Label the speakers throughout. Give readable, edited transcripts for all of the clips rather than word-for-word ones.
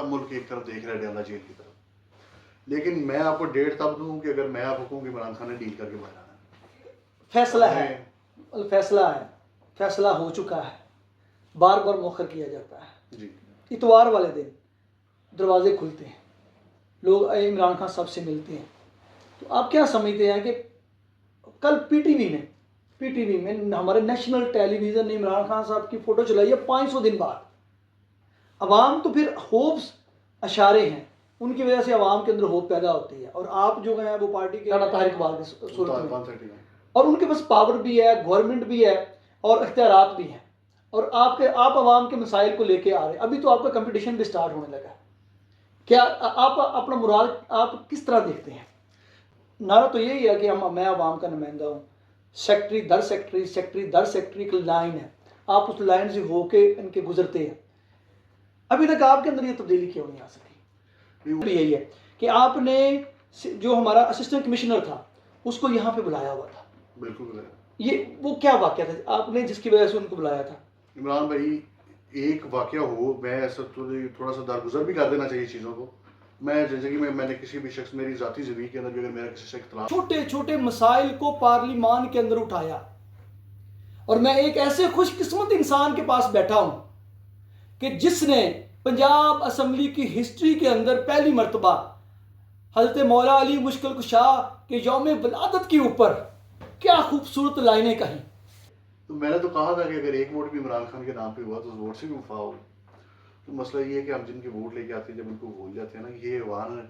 Speaker 1: ملک ایک طرف دیکھ رہا ہے ڈالا جیل کی طرف، لیکن میں آپ کو ڈیٹ تب دوں کہ اگر میں آپ کو کہوں کہ عمران خان نے ڈیل کر کے باہر آنا ہے.
Speaker 2: فیصلہ ہے، فیصلہ ہو چکا ہے، بار بار مؤخر کیا جاتا ہے.
Speaker 1: جی
Speaker 2: اتوار والے دن دروازے کھلتے ہیں، لوگ عمران خان صاحب سے ملتے ہیں. تو آپ کیا سمجھتے ہیں کہ کل پی ٹی وی میں ہمارے نیشنل ٹیلی ویژن نے عمران خان صاحب کی فوٹو چلائی ہے 500 دن بعد. عوام تو پھر ہوپس اشارے ہیں، ان کی وجہ سے عوام کے اندر ہوپ پیدا ہوتی ہے، اور آپ جو ہیں وہ پارٹی کے تحریک بال کی صورت میں، اور ان کے پاس پاور بھی ہے، گورنمنٹ بھی ہے اور اختیارات بھی ہیں، اور آپ عوام کے مسائل کو لے کے آ رہے ہیں. ابھی تو آپ کا کمپٹیشن بھی سٹارٹ ہونے لگا ہے. کیا آپ اپنا مراد آپ کس طرح دیکھتے ہیں؟ نعرہ تو یہی ہے کہ میں عوام کا نمائندہ ہوں، سیکٹری در سیکٹری کی لائن ہے، آپ اس لائن سے ہو کے ان کے گزرتے ہیں. ابھی تک آپ کے اندر یہ تبدیلی کیوں نہیں آ سکی؟ یہی ہے کہ آپ نے جو ہمارا اسسٹنٹ کمشنر تھا اس کو یہاں پہ بلایا ہوا تھا.
Speaker 1: بالکل بلایا.
Speaker 2: یہ وہ کیا واقعہ تھا آپ نے جس کی وجہ سے ان کو بلایا تھا؟
Speaker 1: عمران بھائی ایک واقعہ ہو، میں ایسا تھوڑا سا درگزر بھی کر دینا چاہیے چیزوں کو. میں زندگی میں نے کسی بھی شخص، میری ذاتی زندگی کے اندر بھی اگر میرا کسی سے اختلاف،
Speaker 2: چھوٹے چھوٹے مسائل کو پارلیمان کے اندر اٹھایا، اور میں ایک ایسے خوش قسمت انسان کے پاس بیٹھا ہوں کہ جس نے پنجاب اسمبلی کی ہسٹری کے اندر پہلی مرتبہ حضرت مولا علی مشکل کشا کے یوم ولادت کے اوپر کیا خوبصورت لائنیں کہیں.
Speaker 1: تو میں نے تو کہا تھا کہ اگر ایک ووٹ بھی عمران خان کے نام پہ ہوا تو اس ووٹ سے بھی وفا ہوگی. تو مسئلہ یہ ہے کہ ہم جن کے ووٹ لے کے آتے ہیں جب ان کو بھول جاتے ہیں نا، یہ ایوان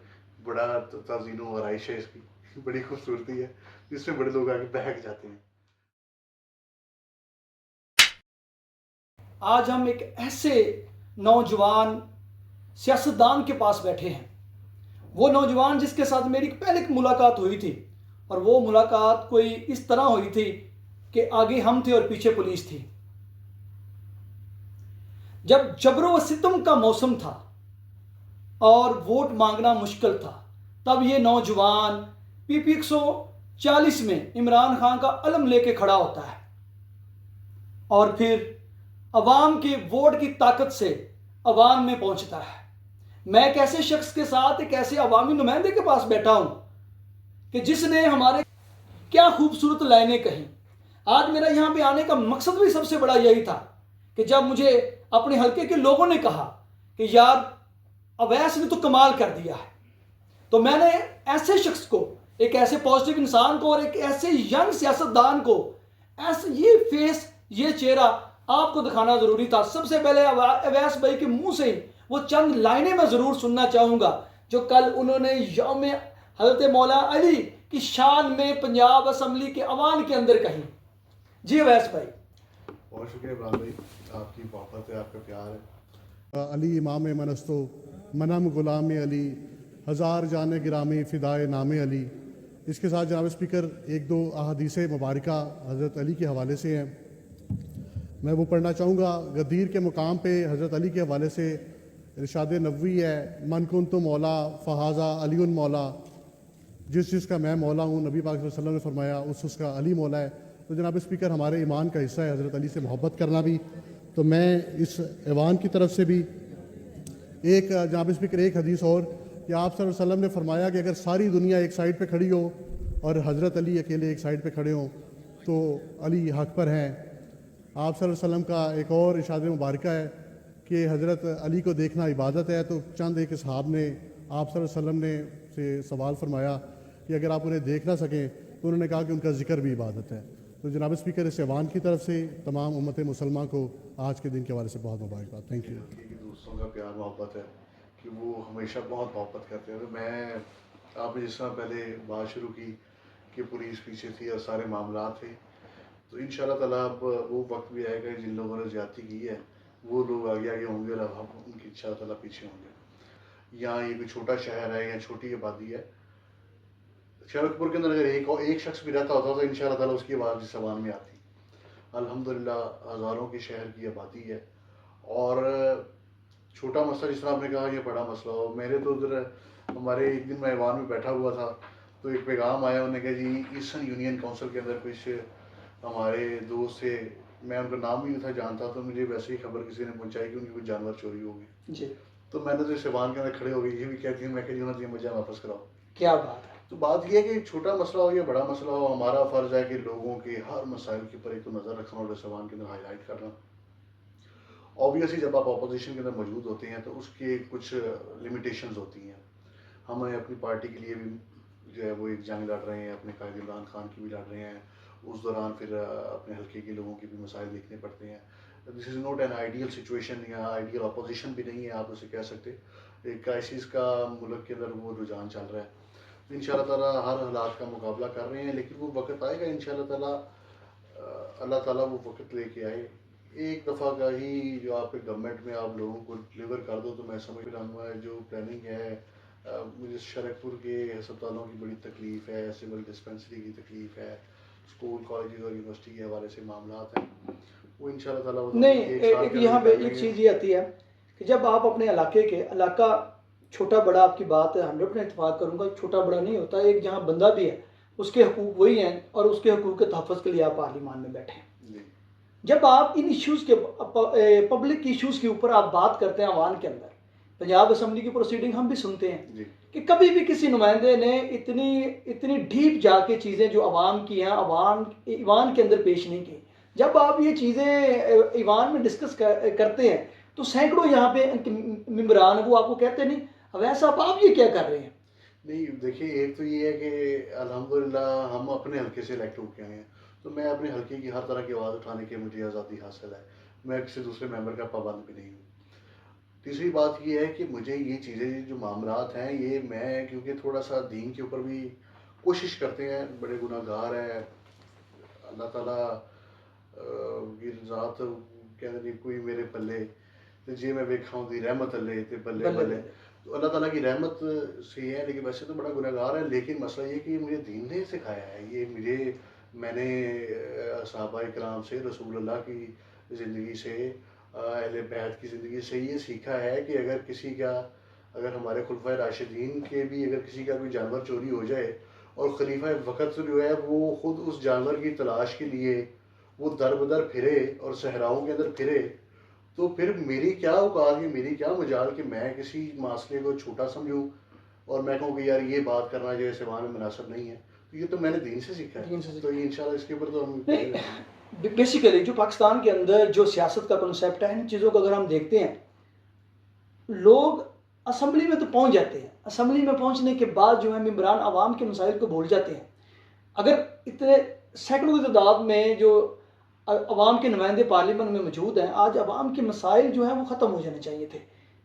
Speaker 1: بڑا تزئین و آرائش ہے، اس کی بڑی خوبصورتی ہے جس میں بڑے لوگ آگے بہک جاتے ہیں.
Speaker 2: آج ہم ایک ایسے نوجوان سیاستدان کے پاس بیٹھے ہیں، وہ نوجوان جس کے ساتھ میری پہلے ایک ملاقات ہوئی تھی، اور وہ ملاقات کوئی اس طرح ہوئی تھی کہ آگے ہم تھے اور پیچھے پولیس تھی. جب جبر و ستم کا موسم تھا اور ووٹ مانگنا مشکل تھا، تب یہ نوجوان پی 140 میں عمران خان کا علم لے کے کھڑا ہوتا ہے، اور پھر عوام کے ووٹ کی طاقت سے عوام میں پہنچتا ہے. میں ایک ایسے شخص کے ساتھ ایک ایسے عوامی نمائندے کے پاس بیٹھا ہوں کہ جس نے ہمارے کیا خوبصورت لائنیں کہیں. آج میرا یہاں پہ آنے کا مقصد بھی سب سے بڑا یہی تھا کہ جب مجھے اپنے حلقے کے لوگوں نے کہا کہ یار اویس نے تو کمال کر دیا ہے، تو میں نے ایسے شخص کو، ایک ایسے پازیٹیو انسان کو اور ایک ایسے ینگ سیاستدان کو ایسے یہ فیس، یہ چہرہ آپ کو دکھانا ضروری تھا. سب سے پہلے اویس بھائی کے منہ سے وہ چند لائنیں میں ضرور سننا چاہوں گا جو کل انہوں نے یوم حضرت مولا علی کی شان میں پنجاب اسمبلی کے عوام کے اندر کہیں. جی اویس بھائی.
Speaker 1: بہت شکریہ عمران بھائی، آپ کی محبت ہے، آپ کا پیار ہے.
Speaker 3: علی امام منستو منم غلام علی، ہزار جان گرامی فدائے نام علی. اس کے ساتھ جناب اسپیکر ایک دو احادیث مبارکہ حضرت علی کے حوالے سے ہیں، میں وہ پڑھنا چاہوں گا. غدیر کے مقام پہ حضرت علی کے حوالے سے ارشاد نبوی ہے، من کنت مولا فہذا علی مولا، جس کا میں مولا ہوں، نبی پاک صلی اللہ علیہ وسلم نے فرمایا اس کا علی مولا ہے. تو جناب اسپیکر ہمارے ایمان کا حصہ ہے حضرت علی سے محبت کرنا بھی. تو میں اس ایوان کی طرف سے بھی ایک جناب اسپیکر ایک حدیث اور کہ آپ صلی اللہ علیہ وسلم نے فرمایا کہ اگر ساری دنیا ایک سائڈ پہ کھڑی ہو اور حضرت علی اکیلے ایک سائڈ پہ کھڑے ہوں تو علی حق پر ہیں. آپ صلی اللہ علیہ وسلم کا ایک اور ارشاد مبارکہ ہے کہ حضرت علی کو دیکھنا عبادت ہے. تو چند ایک اصحاب نے آپ صلی اللہ علیہ وسلم نے سے سوال فرمایا کہ اگر آپ انہیں دیکھ نہ سکیں تو انہوں نے کہا کہ ان کا ذکر بھی عبادت ہے. تو جناب اسپیکر اس ایوان کی طرف سے تمام امت مسلمہ کو آج کے دن کے حوالے سے بہت مبارکباد. Thank you.
Speaker 1: دوستوں کا پیار محبت ہے کہ وہ ہمیشہ بہت محبت کرتے ہیں. تو میں آپ نے جس طرح پہلے بات شروع کی کہ پولیس پیچھے تھی اور سارے معاملات تھے، تو ان شاء اللہ تعالیٰ اب وہ وقت بھی آئے گا جن لوگوں نے زیادتی کی ہے وہ لوگ آگے آگے ہوں گے اور اب ہم ان کی ان شاء اللہ تعالیٰ پیچھے ہوں گے. یہاں یہ کوئی چھوٹا شہر ہے یا چھوٹی آبادی ہے، شرک پور کے اندر اگر ایک شخص بھی رہتا ہوتا تو ان شاء اللہ تعالیٰ اس کی آواز جس زبان میں آتی. الحمدللہ ہزاروں کے شہر کی آبادی ہے، اور چھوٹا مسئلہ جس طرح آپ نے کہا یہ بڑا مسئلہ ہو. میرے تو ادھر ہمارے ایک دن میں ایوان میں بیٹھا ہوا تھا تو ایک پیغام آیا، انہوں نے کہا جی ایسٹرن یونین کونسل کے اندر کچھ ہمارے دوست سے، میں ان کا نام بھی نہیں تھا جانتا، تو مجھے ویسے ہی خبر کسی نے پہنچائی کہ ان کی کوئی جانور چوری ہوگی.
Speaker 2: جی.
Speaker 1: تو میں نے تو اس ایوان کے اندر کھڑے ہو گئی یہ بھی کہتی ہوں میں کہ جنہوں نے مجھے واپس کراؤ.
Speaker 2: کیا بات ہے.
Speaker 1: تو بات یہ ہے کہ چھوٹا مسئلہ ہو یا بڑا مسئلہ ہو, ہمارا فرض ہے کہ لوگوں کے ہر مسائل کے اوپر ایک تو نظر رکھنا اور اس ایوان کے اندر ہائی لائٹ کرنا. آبویسلی جب آپ اپوزیشن کے اندر موجود ہوتے ہیں تو اس کے کچھ لمیٹیشنز ہوتی ہیں. ہم اپنی پارٹی کے لیے بھی جو ہے وہ ایک جنگ لڑ رہے ہیں, اپنے قائد عمران خان کی بھی لڑ رہے ہیں, اس دوران پھر اپنے حلقے کے لوگوں کے بھی مسائل دیکھنے پڑتے ہیں. This is not an ideal situation یا آئیڈیل اپوزیشن بھی نہیں ہے آپ اسے کہہ سکتے. ایک کرائسس کا ملک کے اندر وہ رجحان چل رہا ہے. ان شاء اللہ تعالیٰ ہر حالات کا مقابلہ کر رہے ہیں, لیکن وہ وقت آئے گا ان شاء اللہ تعالیٰ, اللہ تعالیٰ وہ وقت لے کے آئے. ایک دفعہ کا ہی جو آپ کے گورنمنٹ میں آپ لوگوں کو ڈلیور کر دو تو میں سمجھ رہا ہوں جو پلاننگ ہے, مجھے شرک پور کے ہسپتالوں کی بڑی تکلیف ہے, سول ڈسپنسری کی تکلیف ہے, اسکول کالجز اور یونیورسٹی کے حوالے سے معاملات ہیں, وہ ان شاء اللہ تعالیٰ
Speaker 2: نہیں. ایک یہاں پہ ایک چیز یہ آتی ہے کہ جب آپ اپنے علاقے کے علاقہ چھوٹا بڑا آپ کی بات ہے 100% اتفاق کروں گا, چھوٹا بڑا نہیں ہوتا, ایک جہاں بندہ بھی ہے اس کے حقوق وہی ہیں اور اس کے حقوق کے تحفظ کے لیے آپ پارلیمان میں بیٹھے ہیں. جب آپ ان ایشوز کے پبلک ایشوز کے اوپر آپ بات کرتے ہیں عوام کے اندر, پنجاب اسمبلی کی پروسیڈنگ ہم بھی سنتے ہیں کہ کبھی بھی کسی نمائندے نے اتنی ڈیپ جا کے چیزیں جو عوام کی ہیں ایوان کے اندر پیش نہیں کی. جب آپ یہ چیزیں ایوان میں ڈسکس کرتے ہیں تو سینکڑوں یہاں پہ ممبران وہ آپ کو کہتے نہیں اویس صاحب آپ یہ کیا کر رہے ہیں.
Speaker 1: نہیں دیکھیے, ایک تو یہ ہے کہ الحمدللہ ہم اپنے حلقے سے الیکٹ ہو کے آئے ہیں, تو میں اپنے حلقے کی ہر طرح کی آواز اٹھانے کی مجھے آزادی حاصل ہے, میں کسی دوسرے ممبر کا پابند بھی نہیں ہوں. تیسری بات یہ ہے کہ مجھے یہ چیزیں جو معاملات ہیں یہ میں کیونکہ تھوڑا سا دین کے اوپر بھی کوشش کرتے ہیں, بڑے گناہ گار ہیں, اللہ تعالیٰ کی ذات کہتے ہیں کوئی میرے پلے تو جی میں ویکھا ہوں دی رحمت اللہ تے بلے بلے, تو اللہ تعالیٰ کی رحمت سے ہے, لیکن ویسے تو بڑا گناہ گار ہے. لیکن مسئلہ یہ کہ یہ مجھے دین نے سکھایا ہے, یہ میں نے صحابہ کرام سے, رسول اللہ کی زندگی سے, اہل بیت کی زندگی سے یہ سیکھا ہے کہ اگر ہمارے خلفۂ راشدین کے بھی اگر کسی کا کوئی جانور چوری ہو جائے اور خلیفہ وقت جو ہے وہ خود اس جانور کی تلاش کے لیے وہ در بدر پھرے اور صحراؤں کے اندر پھرے, تو پھر میری کیا اوقات ہے, میری کیا مجال کہ میں کسی مسئلے کو چھوٹا سمجھوں اور میں کہوں کہ یار یہ بات کرنا جو ہے ایوان میں مناسب نہیں ہے. تو یہ تو میں نے دین سے سیکھا ہے, تو یہ انشاءاللہ اس کے اوپر تو ہم
Speaker 2: بیسیکلی جو پاکستان کے اندر جو سیاست کا کنسیپٹ ہے, ان چیزوں کو اگر ہم دیکھتے ہیں, لوگ اسمبلی میں تو پہنچ جاتے ہیں, اسمبلی میں پہنچنے کے بعد جو ہے ممبران عوام کے مسائل کو بھول جاتے ہیں. اگر اتنے سینکڑوں کی تعداد میں جو عوام کے نمائندے پارلیمنٹ میں موجود ہیں, آج عوام کے مسائل جو ہیں وہ ختم ہو جانے چاہیے تھے.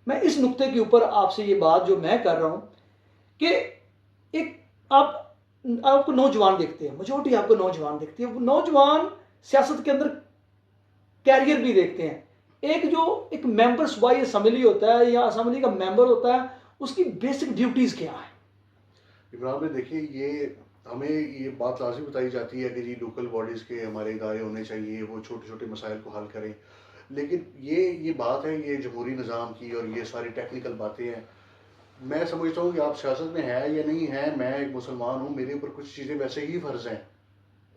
Speaker 2: میں اس نقطے کے اوپر آپ سے یہ بات جو میں کر رہا ہوں کہ ایک آپ کو نوجوان دیکھتے ہیں, میجورٹی آپ کو نوجوان دیکھتی ہے, وہ نوجوان سیاست کے اندر کیریئر بھی دیکھتے ہیں. ایک ممبر صوبائی اسمبلی ہوتا ہے یا اسمبلی کا ممبر ہوتا ہے, اس کی بیسک ڈیوٹیز کیا ہے؟
Speaker 1: عمران بھائی دیکھیے, یہ ہمیں یہ بات لازمی بتائی جاتی ہے کہ جی لوکل باڈیز کے ہمارے ادارے ہونے چاہیے, وہ چھوٹے چھوٹے مسائل کو حل کریں, لیکن یہ بات ہے یہ جمہوری نظام کی اور یہ ساری ٹیکنیکل باتیں ہیں. میں سمجھتا ہوں کہ آپ سیاست میں ہے یا نہیں ہے, میں ایک مسلمان ہوں, میرے اوپر کچھ چیزیں ویسے ہی فرض ہیں.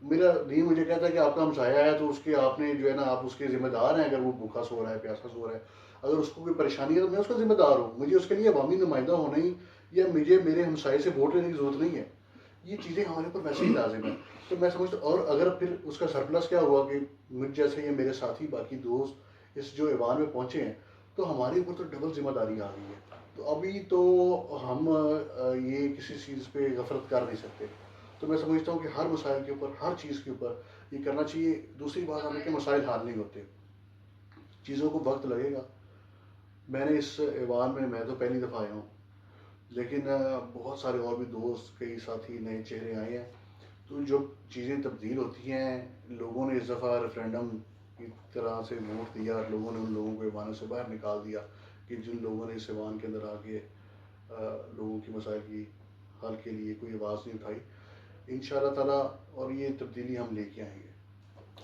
Speaker 1: میرا دین مجھے کہتا ہے کہ آپ کا ہمسایہ ہے تو اس کے آپ نے جو ہے نا آپ اس کے ذمہ دار ہیں. اگر وہ بھوکا سو رہا ہے, پیاسا سو رہا ہے, اگر اس کو کوئی پریشانی ہے تو میں اس کا ذمہ دار ہوں. مجھے اس کے لیے عوامی نمائندہ ہونا ہی یا مجھے میرے ہمسائے سے ووٹ لینے کی ضرورت نہیں ہے. یہ چیزیں ہمارے اوپر ویسے ہی لازم ہیں. تو میں سمجھتا ہوں, اور اگر پھر اس کا سرپلس کیا ہوا کہ مجھ جیسے یہ میرے ساتھی باقی دوست اس جو ایوان میں پہنچے ہیں, تو ہمارے اوپر تو ڈبل ذمہ داری آ گئی ہے. تو ابھی تو ہم یہ کسی چیز پہ غفلت کر نہیں سکتے. تو میں سمجھتا ہوں کہ ہر مسائل کے اوپر, ہر چیز کے اوپر یہ کرنا چاہیے. دوسری بات ہمیں کہ مسائل حل نہیں ہوتے, چیزوں کو وقت لگے گا. میں نے اس ایوان میں تو پہلی دفعہ آیا ہوں, لیکن بہت سارے اور بھی دوست, کئی ساتھی نئے چہرے آئے ہیں. تو جو چیزیں تبدیل ہوتی ہیں, لوگوں نے اس دفعہ ریفرینڈم کی طرح سے ووٹ دیا, لوگوں نے ان لوگوں کو ایوانوں سے باہر نکال دیا کہ جن لوگوں نے اس ایوان کے اندر آ کے لوگوں کی مسائل کی حل کے لیے کوئی آواز نہیں اٹھائی. ان شاء اللہ تعالیٰ اور یہ تبدیلی ہم لے کے آئیں گے.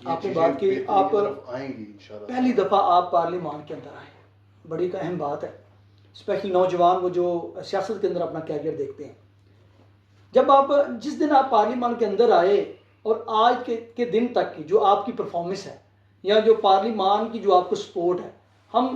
Speaker 2: آپ نے بات کی, آپ
Speaker 1: آئیں گی انشاءاللہ.
Speaker 2: پہلی دفعہ آپ پارلیمان کے اندر آئے, بڑی اہم بات ہے, اسپیشلی نوجوان وہ جو سیاست کے اندر اپنا کیریئر دیکھتے ہیں. جب آپ جس دن آپ پارلیمان کے اندر آئے اور آج کے دن تک کی جو آپ کی پرفارمنس ہے یا جو پارلیمان کی جو آپ کو سپورٹ ہے, ہم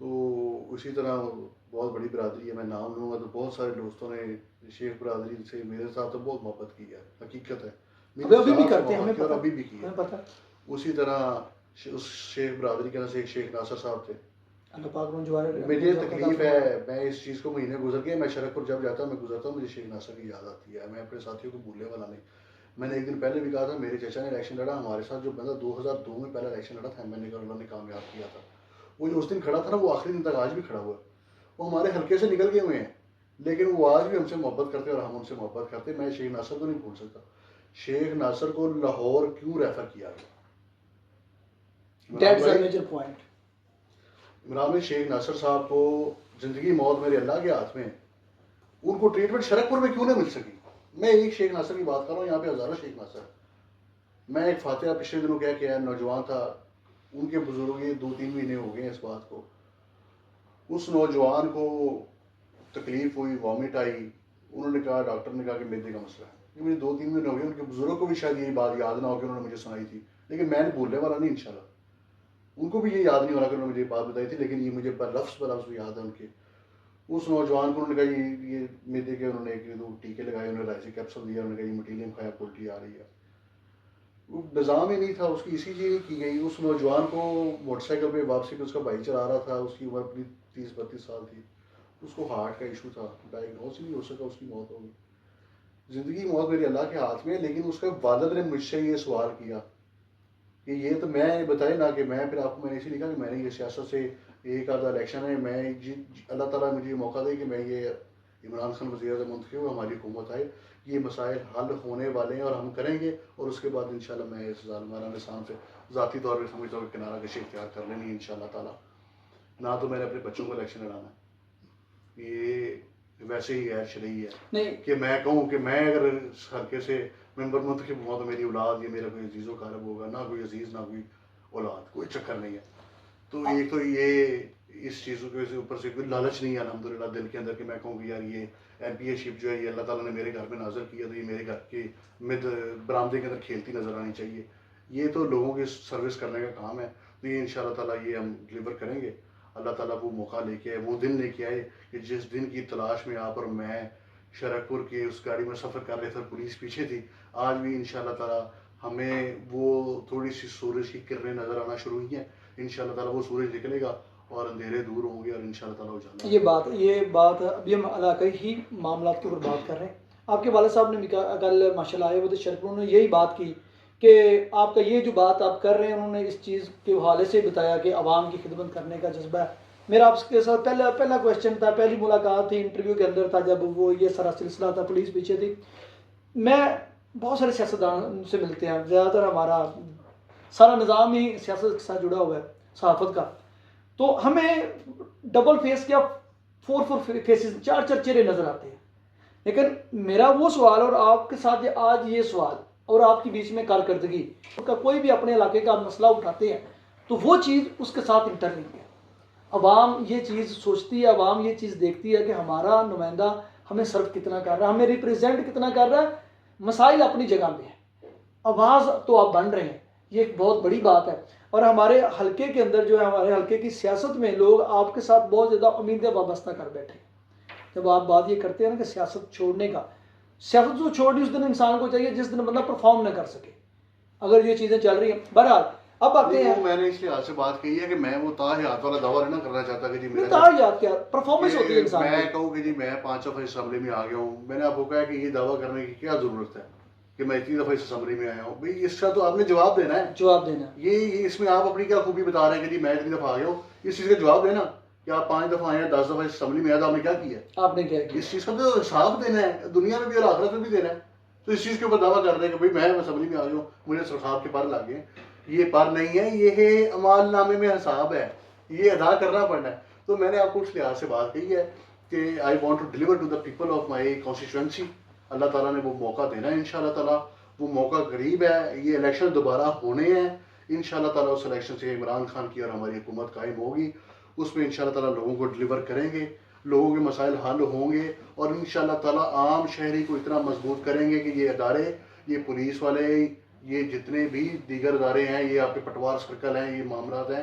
Speaker 1: تو اسی طرح بہت بڑی برادری ہے، میں نام لوں گا تو بہت سارے دوستوں نے شیخ برادری سے میرے ساتھ تو بہت محبت کی ہے، حقیقت ہے، میری
Speaker 2: ابھی بھی
Speaker 1: ذات سے
Speaker 2: کرتے ہیں، ہمیں
Speaker 1: محبت کی اور
Speaker 2: پتہ
Speaker 1: ابھی بھی کی ہے۔
Speaker 2: ہمیں پتہ۔
Speaker 1: اسی طرح اس شیخ برادری کے اندر سے ایک شیخ ناصر صاحب تھے۔
Speaker 2: اللہ پاک ان جوار
Speaker 1: مجھے تکلیف ہے، میں اس چیز کو مہینے گزر گئے، میں شرک پور جب جاتا ہوں، میں گزرتا ہوں، مجھے شیخ ناصر کی یاد آتی ہے، میں اپنے ساتھیوں کو بھولنے والا نہیں۔ میں نے ایک دن پہلے بھی کہا تھا، میرے چچا نے الیکشن لڑا ہمارے ساتھ، جو بندہ 2002 میں پہلا الیکشن لڑا تھا میں نے، اللہ نے کامیاب کیا تھا، وہ جو اس دن کھڑا تھا نا، وہ آخری دن تک آج بھی کھڑا ہوا ہے، وہ ہمارے حلقے سے نکل گئے ہوئے ہیں، لیکن وہ آج بھی ہم سے محبت کرتے اور ہم ان سے محبت کرتے۔ میں شیخ ناصر کو نہیں بھول سکتا۔ شیخ ناصر کو لاہور کیوں ریفر کیا گیا؟
Speaker 2: That's a major point.
Speaker 1: Imran بھائی، شیخ ناصر صاحب کو زندگی موت میرے اللہ کے ہاتھ میں، ان کو ٹریٹمنٹ شرک پور میں کیوں نہیں مل سکی؟ میں ایک شیخ ناصر کی بات کر رہا ہوں، یہاں پہ ہزاروں شیخ ناصر۔ میں ایک فاتحہ پچھلے دنوں کہہ کے آیا، نوجوان تھا، ان کے بزرگ، یہ 2-3 مہینے ہو گئے ہیں اس بات کو، اس نوجوان کو تکلیف ہوئی، وامٹ آئی، انہوں نے کہا، ڈاکٹر نے کہا کہ میدے کا مسئلہ ہے۔ یہ مجھے 2-3 مہینے ہو گئے، ان کے بزرگوں کو بھی شاید یہی بات یاد نہ ہو کہ انہوں نے مجھے سنائی تھی، لیکن میں نے بھولنے والا نہیں انشاءاللہ۔ ان کو بھی یہ یاد نہیں ہو رہا کہ انہوں نے مجھے یہ بات بتائی تھی، لیکن یہ مجھے لفظ بلفظ بھی یاد ہے ان کے۔ اس نوجوان کو انہوں نے کہا یہ میدے کے، انہوں نے ایک دو ٹیکے لگائے، انہوں نے رائسی کیپسول دیا، انہوں نے کہا یہ مٹیلیم کھایا، الٹی آ رہی ہے۔ وہ نظام ہی نہیں تھا اس کی، اسی چیز کی گئی۔ اس نوجوان کو موٹر سائیکل پہ واپسی پہ اس کا بھائی چلا رہا تھا، اس کی عمر اپنی 30-32 سال تھی، اس کو ہارٹ کا ایشو تھا، ڈائگنوز ہی نہیں ہو سکا، اس کی موت ہو گئی۔ زندگی موت میری اللہ کے ہاتھ میں ہے، لیکن اس کے والد نے مجھ سے یہ سوال کیا کہ یہ تو میں بتائے نا کہ میں پھر آپ کو میں نے اسی لکھا کہ میں نے یہ سیاست سے ایک آدھا الیکشن ہے، میں اللہ تعالیٰ مجھے یہ موقع دے کہ میں یہ عمران خان وزیر اعظم منتخب ہو، ہماری حکومت آئے، یہ مسائل حل ہونے والے ہیں اور ہم کریں گے، اور اس کے بعد انشاءاللہ میں اس ظالمانہ نظام سے ذاتی طور پہ سمجھتا ہوں کہ کنارہ کشی اختیار کر لینی ہے انشاءاللہ تعالیٰ۔ نہ تو میں نے اپنے بچوں کو الیکشن لڑانا ہے، یہ ویسے ہی غیر شرعی ہے
Speaker 2: نہیں
Speaker 1: کہ میں کہوں کہ میں اگر اس حلقے سے ممبر منتخب ہوا تو میری اولاد، یہ میرا کوئی عزیز و قارب ہوگا، نہ کوئی عزیز نہ کوئی اولاد، کوئی چکر نہیں ہے۔ تو ایک تو یہ اس چیزوں کے اوپر سے کوئی لالچ نہیں ہے الحمدللہ دل کے اندر کہ میں کہوں کہ یار یہ ایم پی اے شپ جو ہے یہ اللہ تعالیٰ نے میرے گھر میں نازل کیا تو یہ میرے گھر کے برآمدے کے اندر کھیلتی نظر آنی چاہیے۔ یہ تو لوگوں کی سروس کرنے کا کام ہے، تو یہ انشاءاللہ تعالیٰ یہ ہم ڈلیور کریں گے۔ اللہ تعالیٰ وہ موقع لے کے آئے، وہ دن لے کے آئے کہ جس دن کی تلاش میں آپ اور میں شرک پور کی اس گاڑی میں سفر کر رہے تھے، پولیس پیچھے تھی۔ آج بھی انشاءاللہ تعالیٰ ہمیں وہ تھوڑی سی سورج کی کرنیں نظر آنا شروع ہوئی ہیں، انشاءاللہ تعالیٰ وہ سورج نکلے گا اور اندھیرے دور ہوں گے اور انشاءاللہ تعالیٰ اجالا۔
Speaker 2: یہ بات ابھی ہم علاقائی ہی معاملات کے اوپر بات کر رہے ہیں۔ آپ کے والد صاحب نے بھی کل ماشاءاللہ آئے ہوئے تھے شرک پور، انہوں نے یہی بات کی کہ آپ کا یہ جو بات آپ کر رہے ہیں، انہوں نے اس چیز کے حوالے سے بتایا کہ عوام کی خدمت کرنے کا جذبہ ہے۔ میرا آپ کے ساتھ پہلا کویشچن تھا، پہلی ملاقات تھی انٹرویو کے اندر تھا، جب وہ یہ سارا سلسلہ تھا، پولیس پیچھے تھی۔ میں بہت سارے سیاستدان سے ملتے ہیں، زیادہ تر ہمارا سارا نظام ہی سیاست کے ساتھ جڑا ہوا ہے، صحافت کا، تو ہمیں ڈبل فیس کیا 4 فیسز، 4 چہرے نظر آتے ہیں۔ لیکن میرا وہ سوال اور آپ کے ساتھ آج یہ سوال اور آپ کے بیچ میں کارکردگی کا، کوئی بھی اپنے علاقے کا مسئلہ اٹھاتے ہیں تو وہ چیز اس کے ساتھ انٹرلنک ہے۔ عوام یہ چیز سوچتی ہے، عوام یہ چیز دیکھتی ہے کہ ہمارا نمائندہ ہمیں سرو کتنا کر رہا ہے، ہمیں ریپریزنٹ کتنا کر رہا ہے۔ مسائل اپنی جگہ پہ ہیں، آواز تو آپ بن رہے ہیں، یہ ایک بہت بڑی بات ہے۔ اور ہمارے حلقے کے اندر جو ہے، ہمارے حلقے کی سیاست میں لوگ آپ کے ساتھ بہت زیادہ امیدیں وابستہ کر بیٹھے ہیں۔ جب آپ بات یہ کرتے ہیں نا کہ سیاست چھوڑنے کا، سیاست تو چھوڑنی اس دن انسان کو چاہیے جس دن بندہ پرفارم نہ کر سکے، اگر یہ چیزیں چل رہی ہیں۔ بہرحال اب آتے ہیں،
Speaker 1: میں نے اس لحاظ سے بات کہی ہے کہ میں وہ تاحیات والا دعویٰ نہیں کرنا چاہتا کہ جی
Speaker 2: یاد کیا پرفارمنس ہوتی ہے انسان
Speaker 1: میں کہوں کہ جی میں 5 دفعہ اسمبلی میں آ گیا ہوں۔ میں نے آپ کو کہا کہ یہ دعویٰ کرنے کی کیا ضرورت ہے کہ میں اتنی دفعہ اس اسمبلی میں آیا ہوں؟ بھائی اس کا تو آپ نے جواب دینا ہے،
Speaker 2: جواب دینا۔
Speaker 1: یہ اس میں آپ اپنی کیا خوبی بتا رہے ہیں کہ جی میں اتنی دفعہ آ گیا ہوں، اس چیز کا جواب دینا کہ آپ 5 دفعہ آئے ہیں، 10 دفعہ اسمبلی میں آیا تو آپ نے کیا کیا ہے؟
Speaker 2: آپ نے کیا کیا؟
Speaker 1: اس چیز کا تو حساب دینا ہے، دنیا میں بھی اور آخرت میں بھی دینا ہے۔ تو اس چیز کے اوپر دعویٰ کر رہے ہیں کہ بھائی میں اسمبلی میں آ گیا ہوں، مجھے سرخاب کے پر لگ گئے، یہ پر نہیں ہے، یہ عمال نامے میں حساب ہے، یہ ادا کرنا پڑنا ہے۔ تو میں نے آپ کو اس لحاظ سے بات کہی ہے کہ I want to deliver to the people of my constituency. اللہ تعالیٰ نے وہ موقع دینا ہے انشاءاللہ تعالیٰ، وہ موقع قریب ہے، یہ الیکشن دوبارہ ہونے ہیں انشاءاللہ تعالیٰ۔ اس الیکشن سے عمران خان کی اور ہماری حکومت قائم ہوگی، اس میں انشاءاللہ تعالیٰ لوگوں کو ڈیلیور کریں گے، لوگوں کے مسائل حل ہوں گے، اور انشاءاللہ تعالیٰ عام شہری کو اتنا مضبوط کریں گے کہ یہ ادارے، یہ پولیس والے، یہ جتنے بھی دیگر ادارے ہیں، یہ آپ کے پٹوار سرکل ہیں، یہ معاملات ہیں،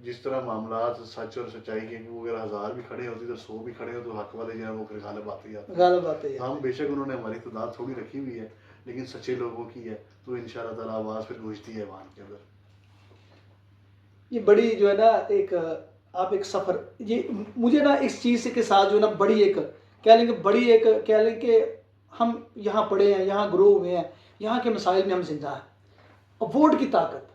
Speaker 1: جس طرح معاملات سچ اور سچائی کے وہ اگر 1000 بھی کھڑے ہوتے تو 100 بھی کھڑے ہو تو حق والے جو ہیں وہ پھر غالب آتے ہی آتے ہیں.
Speaker 2: غالب آتے ہیں.
Speaker 1: ہم بے شک انہوں نے ہماری تعداد تھوڑی رکھی ہوئی ہے لیکن سچے لوگوں کی ہے تو ان شاء اللہ تعالیٰ آواز پھر گونجتی ہے وہاں کے اندر.
Speaker 2: یہ بڑی جو ہے نا ایک آپ ایک سفر، یہ مجھے نا اس چیز کے ساتھ جو ہے نا بڑی ایک کہہ لیں گے بڑی ایک کہہ لیں کہ ہم یہاں پڑھے ہیں، یہاں گرو ہوئے ہیں، یہاں کے مسائل میں ہم زندہ ہیں. اور ووٹ کی طاقت،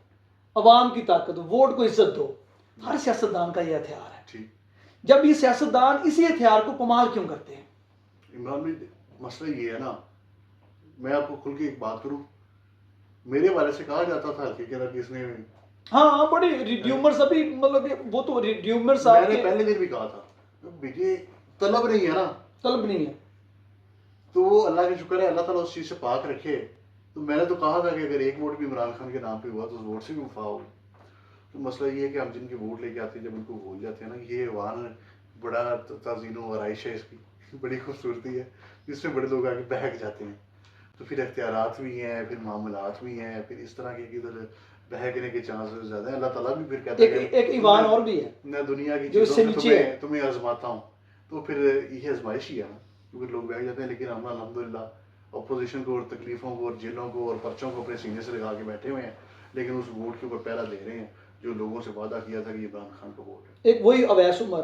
Speaker 2: عوام کی طاقت، ووٹ کو عزت دو، ہر سیاستدان کا یہ ہتھیار ہے.
Speaker 1: ٹھیک.
Speaker 2: جب یہ سیاستدان اسی ہتھیار کو پامال کیوں کرتے ہیں؟
Speaker 1: عمران بھائی مسئلہ یہ ہے نا، میں آپ کو کھل کے ایک بات کروں، میرے والے سے کہا جاتا تھا کہ اس نے
Speaker 2: ہاں بڑی ریڈیومرز ابھی مطلب کہ وہ تو ریڈیومرز
Speaker 1: میں نے پہلے دن بھی کہا تھا بیٹے طلب نہیں ہے نا،
Speaker 2: طلب نہیں ہے
Speaker 1: تو وہ اللہ کا شکر ہے اللہ تعالیٰ اس چیز سے پاک رکھے. تو میں نے تو کہا تھا کہ اگر ایک ووٹ بھی عمران خان کے نام پہ ہوا تو اس ووٹ سے بھی وفا ہوگی. تو مسئلہ یہ ہے کہ ہم جن کے ووٹ لے کے آتے ہیں جب ان کو بھول جاتے ہیں نا، یہ ایوان بڑا تزئین و آرائش ہے اس کی، بڑی خوبصورتی ہے جس میں بڑے لوگ آگے بہک جاتے ہیں. تو پھر اختیارات بھی ہیں، پھر معاملات بھی ہیں، پھر اس طرح کے ادھر بہکنے کے چانسز زیادہ ہیں. اللہ تعالیٰ بھی پھر کہتا ہے کہ
Speaker 2: ایک ایوان اور بھی ہے
Speaker 1: میں دنیا کی
Speaker 2: جو
Speaker 1: چیزوں
Speaker 2: اس سے
Speaker 1: سے
Speaker 2: نیچے ہے.
Speaker 1: تمہیں آزماتا ہوں. تو پھر یہ آزمائش ہی ہے نا، کیونکہ لوگ بہک جاتے ہیں. لیکن ہم الحمدللہ اپوزیشن کو اور تکلیفوں کو اور جیلوں کو اور پرچوں کو اپنے سینے سے لگا کے بیٹھے ہوئے ہیں، لیکن اس ووٹ کے اوپر پہلا دے رہے ہیں جو لوگوں سے وعدہ کیا تھا کہ یہ عمران خان کا ووٹ ہے.
Speaker 2: ایک وہی اویس عمر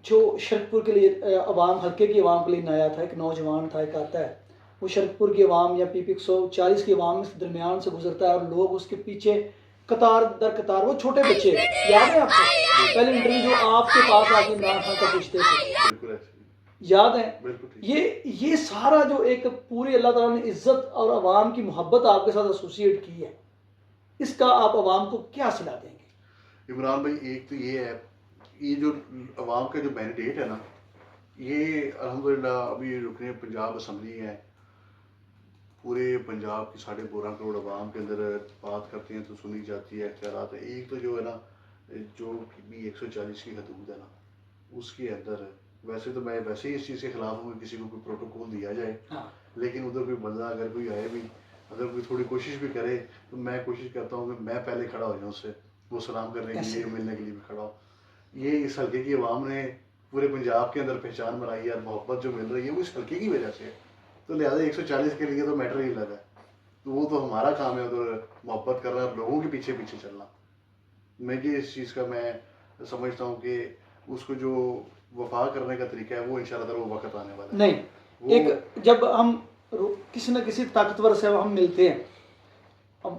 Speaker 2: جو شرکپور کے لیے عوام حلقے کی عوام کے لیے نیا تھا، ایک نوجوان تھا، ایک آتا ہے وہ شرکپور کی عوام یا پی 140 کی عوام کے درمیان سے گزرتا ہے اور لوگ اس کے پیچھے قطار در قطار، وہ چھوٹے بچے یاد ہے آپ کو پہلے انٹرویو جو آپ کے پاس آ کے عمران خان کا پوچھتے تھے،
Speaker 1: بالکل ایسے
Speaker 2: یاد ہے؟
Speaker 1: بالکل ٹھیک.
Speaker 2: یہ سارا جو ایک پوری اللہ تعالیٰ نے عزت اور عوام کی محبت آپ کے ساتھ ایسوسیٹ کی ہے، اس کا آپ عوام کو کیا صلاح دیں گے؟
Speaker 1: عمران بھائی ایک تو یہ ہے، یہ جو عوام کا جو مینڈیٹ ہے نا، یہ الحمدللہ ابھی رکن پنجاب اسمبلی ہے، پورے پنجاب کی 12.5 کروڑ عوام کے اندر بات کرتے ہیں تو سنی جاتی ہے، اختیارات ہے. ایک تو جو ہے نا جو بھی 140 کی حدود ہے نا اس کے اندر، ویسے تو میں ویسے ہی اس چیز کے خلاف ہوں کہ کسی کو کوئی پروٹوکول دیا جائے، لیکن ادھر کوئی بندہ اگر کوئی آئے بھی، اگر کوئی تھوڑی کوشش بھی کرے تو میں کوشش کرتا ہوں کہ میں پہلے کھڑا ہو جاؤں اس سے، وہ سلام کرنے کے لیے ملنے کے لیے بھی کھڑا ہو. یہ اس حلقے کی عوام نے پورے پنجاب کے اندر پہچان بنائی ہے اور محبت جو مل رہی ہے وہ اس حلقے کی وجہ سے ہے. تو لہٰذا 140 کے لیے تو میٹر ہی الگ ہے، تو وہ تو ہمارا کام ہے ادھر محبت کرنا اور لوگوں کے پیچھے پیچھے چلنا. مجھے اس چیز کا میں سمجھتا ہوں کہ اس کو جو وفا کرنے کا طریقہ ہے وہ انشاءاللہ تعالیٰ وہ وقت آنے والا ہے.
Speaker 2: نہیں، ایک جب ہم کسی نہ کسی طاقتور سے ہم ملتے ہیں، اب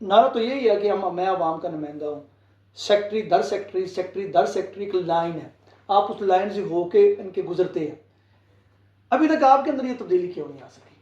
Speaker 2: نعرہ تو یہی ہے کہ میں عوام کا نمائندہ ہوں، سیکٹری در سیکٹری، سیکٹری در سیکٹری کی لائن ہے، آپ اس لائن سے ہو کے ان کے گزرتے ہیں. ابھی تک آپ کے اندر یہ تبدیلی کیوں نہیں آ سکی؟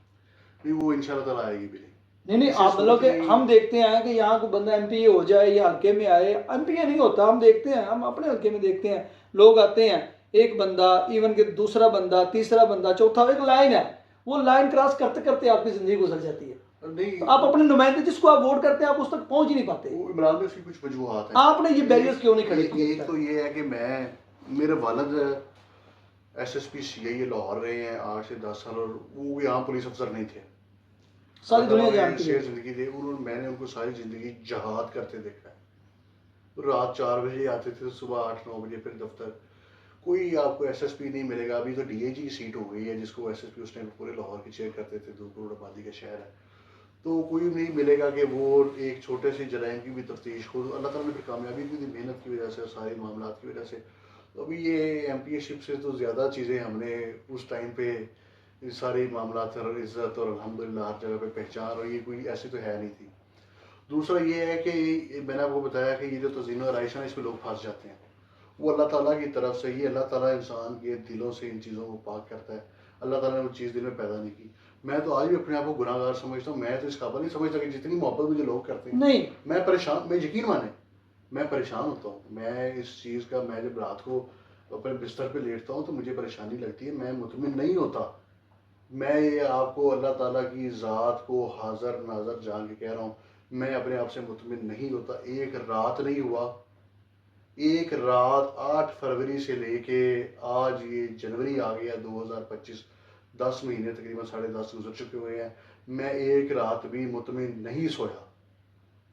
Speaker 1: نہیں وہ انشاءاللہ تعالیٰ آئے گی بھی
Speaker 2: نہیں آپ مطلب کہ ہم دیکھتے ہیں کہ یہاں کوئی بندہ ایم پی اے ہو جائے یا حلقے میں آئے، ایم پی اے نہیں ہوتا. ہم دیکھتے ہیں، ہم اپنے حلقے میں دیکھتے ہیں لوگ آتے ہیں، ایک بندہ، ایون کہ دوسرا بندہ، تیسرا بندہ، چوتھا، ایک لائن ہے، وہ لائن کراس کرتے کرتے آپ کی زندگی گزر جاتی ہے.
Speaker 1: نہیں
Speaker 2: آپ اپنے نمائندے جس کو آپ ووٹ کرتے ہیں آپ اس تک پہنچ ہی نہیں پاتے.
Speaker 1: عمران میں اس کی کچھ وجوہات ہیں.
Speaker 2: آپ نے یہ بیریئرز کیوں نہیں کھڑے کیے؟
Speaker 1: ایک تو یہ ہے کہ میرے والد ایس ایس پی سی آئی لاہور رہے ہیں 8 سے 10 سال، اور وہ یہاں پولیس افسر نہیں تھے،
Speaker 2: ساری دنیا جانتی ہے.
Speaker 1: زندگی دے میں نے ان کو ساری زندگی جہاد کرتے دیکھا ہے. رات 4 بجے آتے تھے، صبح 8-9 بجے پھر دفتر. کوئی آپ کو ایس ایس پی نہیں ملے گا. ابھی تو ڈی اے جی کی سیٹ ہو گئی ہے جس کو ایس ایس پی اس ٹائم پورے لاہور کی چیئر کرتے تھے، 2 کروڑ آبادی کا شہر ہے. تو کوئی نہیں ملے گا کہ وہ ایک چھوٹے سے جرائم کی بھی تفتیش خود اللہ تعالیٰ نے پھر کامیابی کی تھی محنت کی وجہ سے، سارے معاملات کی وجہ سے. تو ابھی یہ ایم پی اے شپ سے تو زیادہ چیزیں ہم نے اس ٹائم پہ سارے معاملات اور عزت اور الحمدللہ ہر جگہ پہ پہچان، اور یہ کوئی ایسی تو ہے نہیں تھی. دوسرا یہ ہے کہ میں نے آپ کو بتایا کہ یہ جو تزئین و آرائش ہے اس پہ لوگ پھنس جاتے ہیں، وہ اللہ تعالیٰ کی طرف سے ہی، اللہ تعالیٰ انسان کے دلوں سے ان چیزوں کو پاک کرتا ہے. اللہ تعالیٰ نے وہ چیز دل میں پیدا نہیں کی. میں تو آج بھی اپنے آپ کو گناہ گار سمجھتا ہوں. میں تو اس قابل نہیں سمجھتا کہ جتنی محبت مجھے لوگ کرتے ہیں.
Speaker 2: نہیں،
Speaker 1: میں پریشان، میں یقین مانیں میں پریشان ہوتا ہوں. میں اس چیز کا، میں جب رات کو اپنے بستر پہ لیٹتا ہوں تو مجھے پریشانی لگتی ہے، میں مطمئن نہیں ہوتا. میں یہ آپ کو اللہ تعالیٰ کی ذات کو حاضر ناظر جان کے کہہ رہا ہوں، میں اپنے آپ سے مطمئن نہیں ہوتا. ایک رات نہیں ہوا، ایک رات 8 فروری سے لے کے آج یہ جنوری آ گیا 2025، 10 مہینے تقریباً 10.5 گزر چکے ہوئے ہیں، میں ایک رات بھی مطمئن نہیں سویا.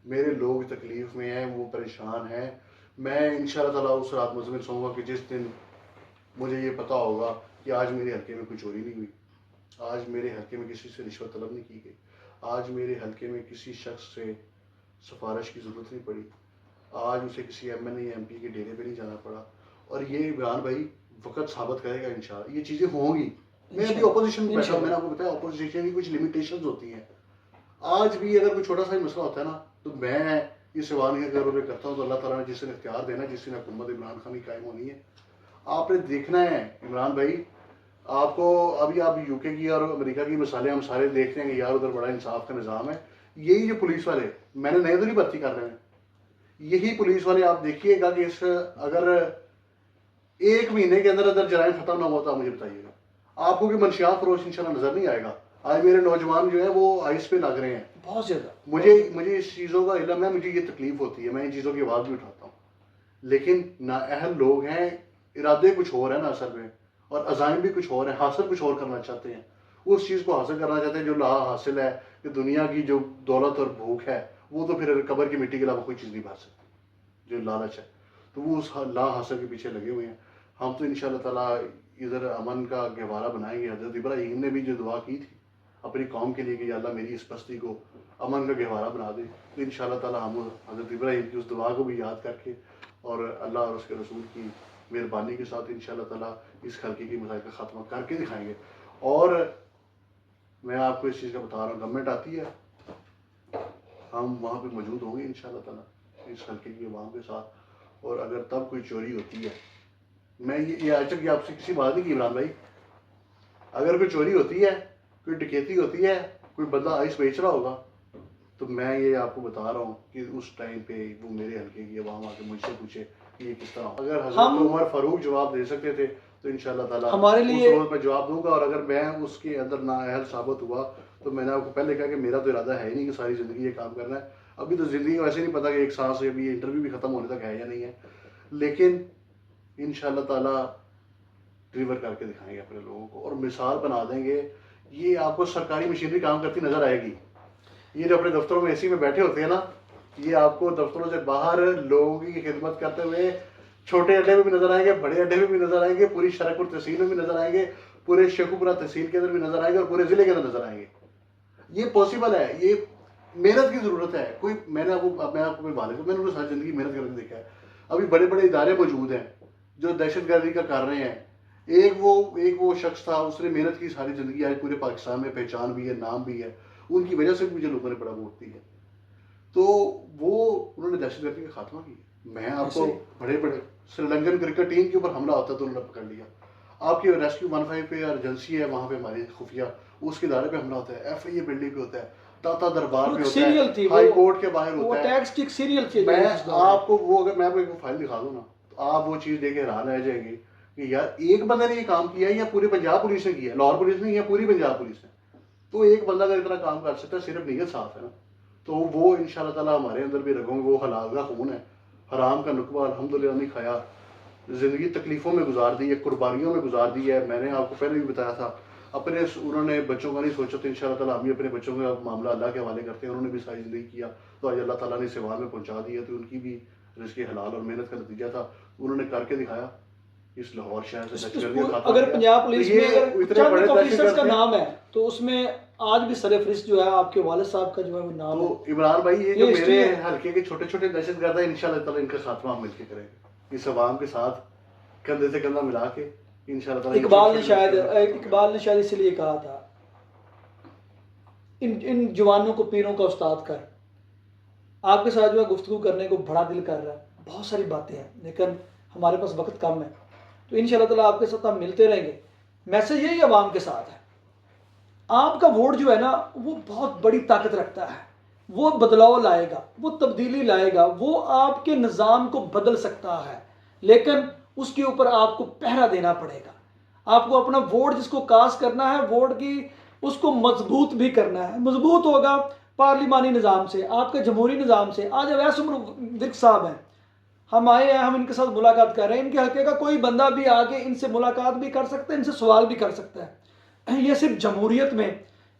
Speaker 1: میرے لوگ تکلیف میں ہیں، وہ پریشان ہیں، میں انشاءاللہ تعالیٰ اس رات مزمل سوؤں گا کہ جس دن مجھے یہ پتہ ہوگا کہ آج میرے حلقے میں کوئی چوری نہیں ہوئی، آج میرے حلقے میں کسی سے رشوت طلب نہیں کی گئی، آج میرے حلقے میں کسی شخص سے سفارش کی ضرورت نہیں پڑی، آج اسے کسی M N A M P کے ڈیرے پہ نہیں جانا پڑا. اور یہ بیان بھائی وقت ثابت کرے گا انشاءاللہ، یہ چیزیں ہوں گی. میں ابھی اپوزیشن میں بیٹھا ہوں، میں نے آپ کو بتایا اپوزیشن کی کچھ لمیٹیشنز ہوتی ہیں. آج بھی اگر کوئی چھوٹا سا ہی مسئلہ ہوتا ہے نا تو میں یہ سوال نہیں اگر میں کرتا ہوں تو اللہ تعالیٰ نے جس نے اختیار دینا، جس نے حکومت عمران خان کی قائم ہونی ہے، آپ نے دیکھنا ہے عمران بھائی. آپ کو ابھی آپ یو کے کی اور امریکہ کی مثالیں ہم سارے دیکھ رہے ہیں کہ یار ادھر بڑا انصاف کا نظام ہے. یہی جو پولیس والے میں نے نئے تو نہیں بھرتی کر رہے ہیں، یہی پولیس والے آپ دیکھیے گا کہ اس اگر ایک مہینے کے اندر اندر جرائم ختم نہ ہوتا مجھے بتائیے گا آپ کو کہ منشیات فروش انشاءاللہ نظر نہیں آئے گا. آج میرے نوجوان جو ہیں وہ آئس پہ لگ رہے ہیں
Speaker 2: بہت زیادہ.
Speaker 1: مجھے اس چیزوں کا علم ہے، مجھے یہ تکلیف ہوتی ہے، میں ان چیزوں کی آواز بھی اٹھاتا ہوں. لیکن نااہل لوگ ہیں، ارادے کچھ اور ہیں نا اصل میں، اور عزائم بھی کچھ اور ہیں، حاصل کچھ اور کرنا چاہتے ہیں. اس چیز کو حاصل کرنا چاہتے ہیں جو لا حاصل ہے کہ دنیا کی جو دولت اور بھوک ہے وہ تو پھر قبر کی مٹی کے علاوہ کوئی چیز نہیں بھر سکتی، جو لالچ ہے تو وہ اس لا حاصل کے پیچھے لگے ہوئے ہیں. ہم تو انشاءاللہ تعالیٰ ادھر امن کا گہوارہ بنائیں گے. حضرت ابراہیم نے بھی جو دعا کی تھی اپنی قوم کے لیے کہ یا اللہ میری اس بستی کو امن کا گہوارہ بنا دے، تو انشاءاللہ تعالیٰ ہم حضرت ابراہیم کی اس دعا کو بھی یاد کر کے اور اللہ اور اس کے رسول کی مہربانی کے ساتھ انشاءاللہ تعالیٰ اس خلقے کی مسائل کا خاتمہ کر کے دکھائیں گے. اور میں آپ کو اس چیز کا بتا رہا ہوں، گورنمنٹ آتی ہے ہم وہاں پہ موجود ہوں گے انشاءاللہ تعالیٰ اس خلقے کی عوام کے ساتھ. اور اگر تب کوئی چوری ہوتی ہے، میں یہ آج تک یہ آپ سے کسی بات نہیں کی عمران بھائی، اگر کوئی چوری ہوتی ہے، کوئی ڈکیتی ہوتی ہے، کوئی بندہ آئس بیچ رہا ہوگا تو میں یہ آپ کو بتا رہا ہوں کہ اس ٹائم پہ وہ میرے حلقے کی عوام آ کے مجھ سے پوچھے کہ یہ کس طرح. اگر حضرت عمر فاروق جواب دے سکتے تھے تو انشاءاللہ تعالیٰ
Speaker 2: ہمارے لیے
Speaker 1: اس روز میں جواب دوں گا. اور اگر میں اس کے اندر نااہل ثابت ہوا تو میں نے آپ کو پہلے کہا کہ میرا تو ارادہ ہے ہی نہیں کہ ساری زندگی یہ کام کرنا ہے. ابھی تو زندگی ویسے نہیں پتا کہ ایک سال سے ابھی انٹرویو بھی ختم ہونے تک ہے یا نہیں ہے، لیکن انشاءاللہ تعالیٰ ڈلیور کر کے دکھائیں گے اپنے لوگوں کو اور مثال بنا دیں گے. یہ آپ کو سرکاری مشینری کام کرتی نظر آئے گی. یہ جو اپنے دفتروں میں اے سی میں بیٹھے ہوتے ہیں نا، یہ آپ کو دفتروں سے باہر لوگوں کی خدمت کرتے ہوئے چھوٹے اڈے میں بھی نظر آئیں گے، بڑے اڈے میں بھی نظر آئیں گے، پوری شرک پور تحصیل میں بھی نظر آئیں گے، پورے شیخوپورہ تحصیل کے اندر بھی نظر آئیں گے اور پورے ضلع کے اندر نظر آئیں گے. یہ پاسبل ہے، یہ محنت کی ضرورت ہے. میں نے آپ کو کوئی والد ہوں، میں نے انہیں ساری زندگی محنت کر کے دیکھا ہے. ابھی بڑے بڑے ادارے موجود ہیں جو دہشت گردی کا کر رہے ہیں. ایک وہ شخص تھا، اس نے محنت کی ساری زندگی، آج پورے پاکستان میں پہچان بھی ہے، نام بھی ہے. ان کی وجہ سے مجھے لوگوں نے بڑا ووٹ دی ہے. تو انہوں نے دہشت گردی کا خاتمہ کیا. میں آپ کو بڑے سری لنکن کرکٹ ٹیم کے اوپر حملہ ہوتا ہے تو انہوں نے پکڑ لیا. آپ کی ریسکیو 15 پہ ایجنسی ہے وہاں پہ ہماری خفیہ، اس کے ادارے پہ حملہ ہوتا ہے، ایف آئی اے بلڈنگ پہ ہوتا ہے، داتا دربار پہ ہوتا ہے، ہائی کورٹ کے باہر ہوتا ہے. میں آپ کو اگر میں آپ کو ایک فائل دکھا دوں نا تو آپ وہ چیز دیکھ کے حیران رہ جائیں گے کہ یار ایک بندے نے یہ کام کیا ہے یا پورے پنجاب پولیس نے کیا ہے، لاہور پولیس نے یا پوری پنجاب پولیس نے. تو ایک بندہ اگر اتنا کام کر سکتا ہے صرف نیت صاف ہے نا، تو وہ انشاءاللہ تعالیٰ ہمارے اندر بھی رگوں میں وہ حلال کا خون ہے. حرام کا نقبہ الحمدللہ نہیں کھایا، زندگی تکلیفوں میں گزار دی ہے، قربانیوں میں گزار دی ہے. میں نے آپ کو پہلے بھی بتایا تھا انہوں نے بچوں کا نہیں سوچا تو انشاءاللہ تعالیٰ ہم بھی اپنے بچوں کا معاملہ اللہ کے حوالے کرتے ہیں. انہوں نے بھی ساری زندگی کیا تو آج اللہ تعالیٰ نے سوال میں پہنچا دیا. تو ان کی بھی رزق حلال اور محنت کا نتیجہ تھا، انہوں نے کر کے دکھایا. اس لاہور شہر سے
Speaker 2: اگر پنجاب پولیس میں اگر چند آفیسرز کا نام ہے تو اس میں آج بھی سرفہرست جو ہے آپ کے والد صاحب کا جو ہے وہ نام ہے.
Speaker 1: تو عمران بھائی یہ جو میرے حلقے کے چھوٹے چھوٹے دہشت گرد ہیں انشاءاللہ تعالیٰ ان کا خاتمہ ہم مل کے کریں گے اس عوام کے ساتھ کندھے سے کندھا ملا کے انشاءاللہ تعالیٰ.
Speaker 2: اقبال نے شاید اس لیے کہا تھا ان جوانوں کو پیروں کا استاد کر. آپ کے ساتھ جو ہے گفتگو کرنے کو بڑا دل کر رہا ہے، بہت ساری باتیں ہیں لیکن ہمارے پاس وقت کم ہے. تو انشاءاللہ تعالیٰ آپ کے ساتھ ہم ملتے رہیں گے. میسج یہی عوام کے ساتھ ہے، آپ کا ووٹ جو ہے نا وہ بہت بڑی طاقت رکھتا ہے. وہ بدلاؤ لائے گا، وہ تبدیلی لائے گا، وہ آپ کے نظام کو بدل سکتا ہے، لیکن اس کے اوپر آپ کو پہرا دینا پڑے گا. آپ کو اپنا ووٹ جس کو کاسٹ کرنا ہے، ووٹ کی اس کو مضبوط بھی کرنا ہے. مضبوط ہوگا پارلیمانی نظام سے، آپ کے جمہوری نظام سے. آج اویس عمر ورک صاحب ہیں، ہم آئے ہیں، ہم ان کے ساتھ ملاقات کر رہے ہیں. ان کے حلقے کا کوئی بندہ بھی آگے ان سے ملاقات بھی کر سکتا ہے، ان سے سوال بھی کر سکتا ہے. یہ صرف جمہوریت میں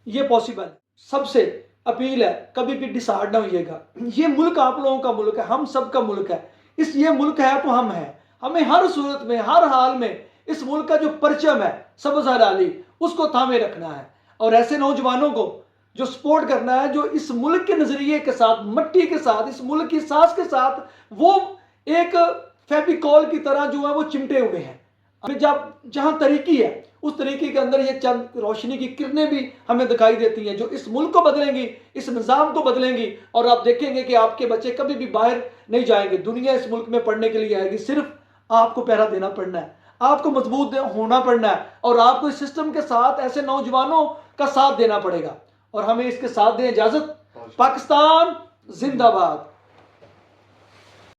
Speaker 2: یہ پاسبل ہے. سب سے اپیل ہے کبھی بھی ڈسہارڈ نہ ہوئیے گا. یہ ملک آپ لوگوں کا ملک ہے، ہم سب کا ملک ہے. یہ ملک ہے تو ہم ہیں. ہمیں ہر صورت میں ہر حال میں اس ملک کا جو پرچم ہے سبز ہلالی اس کو تھامے رکھنا ہے اور ایسے نوجوانوں کو جو سپورٹ کرنا ہے جو اس ملک کے نظریے کے ساتھ مٹی کے ساتھ اس ملک کی سانس کے ساتھ وہ ایک فیویکول کی طرح جو ہے وہ چمٹے ہوئے ہیں. ہمیں جہاں طریقی ہے اس طریقے کے اندر یہ چند روشنی کی کرنیں بھی ہمیں دکھائی دیتی ہیں جو اس ملک کو بدلیں گی, اس نظام کو بدلیں گی اور آپ دیکھیں گے کہ آپ کے بچے کبھی بھی باہر نہیں جائیں گے. دنیا اس ملک میں پڑھنے کے لیے آئے گی, صرف آپ کو پہرا دینا پڑنا ہے, آپ کو مضبوط ہونا پڑنا ہے اور آپ کو اس سسٹم کے ساتھ ایسے نوجوانوں کا ساتھ دینا پڑے گا اور ہمیں اس کے ساتھ دیں اجازت. پاکستان زندہ باد.